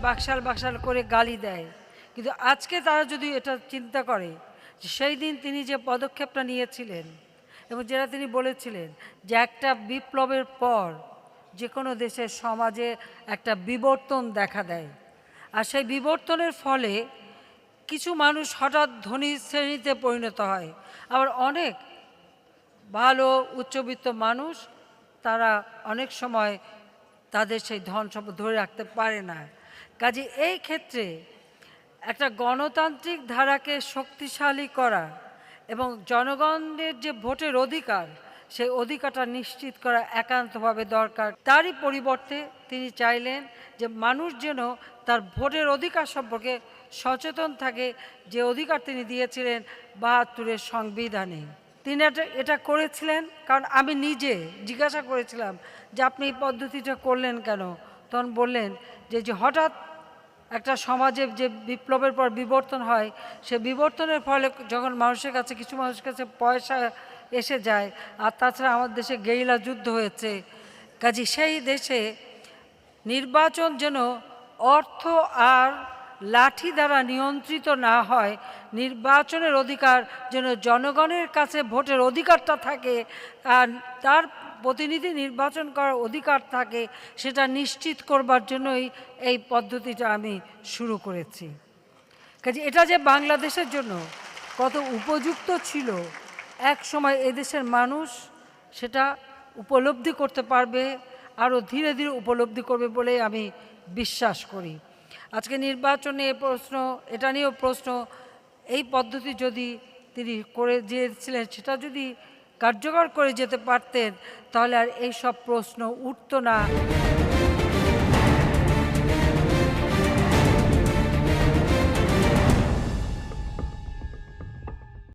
বাকশাল বাকশাল করে গালি দেয়, কিন্তু আজকে তারা যদি এটা চিন্তা করে যে সেই দিন তিনি যে পদক্ষেপটা নিয়েছিলেন এবং যেটা তিনি বলেছিলেন যে একটা বিপ্লবের পর যে কোনো দেশের সমাজে একটা বিবর্তন দেখা দেয়, আর সেই বিবর্তনের ফলে কিছু মানুষ হঠাৎ ধনী শ্রেণীতে পরিণত হয়, আবার অনেক ভালো উচ্চবিত্ত মানুষ তারা অনেক সময় তাদের সেই ধন সম্পদ ধরে রাখতে পারে না। কাজে এই ক্ষেত্রে একটা গণতান্ত্রিক ধারাকে শক্তিশালী করা এবং জনগণের যে ভোটের অধিকার সেই অধিকারটা নিশ্চিত করা একান্তভাবে দরকার। তারই পরিবর্তে তিনি চাইলেন যে মানুষ যেন তার ভোটের অধিকার সম্পর্কে সচেতন থাকে, যে অধিকার তিনি দিয়েছিলেন ৭২-এর সংবিধানে। তিনি এটা করেছিলেন কারণ আমি নিজে জিজ্ঞাসা করেছিলাম যে আপনি এই পদ্ধতিটা করলেন কেন, তখন বললেন যে হঠাৎ একটা সমাজে যে বিপ্লবের পর বিবর্তন হয়, সে বিবর্তনের ফলে যখন মানুষের কাছে কিছু মানুষের কাছে পয়সা এসে যায়, আর তাছাড়া আমাদের দেশে গেরিলা যুদ্ধ হয়েছে, কাজে সেই দেশে নির্বাচন যেন অর্থ আর লাঠি দ্বারা নিয়ন্ত্রিত না হয়, নির্বাচনের অধিকার যেন জনগণের কাছে ভোটের অধিকারটা থাকে আর তার প্রতিনিধি নির্বাচন করার অধিকার থাকে, সেটা নিশ্চিত করবার জন্যই এই পদ্ধতিটা আমি শুরু করেছি। কাজে এটা যে বাংলাদেশের জন্য কত উপযুক্ত ছিল এক সময় এদেশের মানুষ সেটা উপলব্ধি করতে পারবে, আরও ধীরে ধীরে উপলব্ধি করবে বলে আমি বিশ্বাস করি। আজকে নির্বাচনে এ প্রশ্ন, এটা নিয়েও প্রশ্ন, এই পদ্ধতি যদি তিনি করে দিয়েছিলেন সেটা যদি কার্যকর করে যেতে পারতেন তাহলে আর এইসব প্রশ্ন উঠতো না।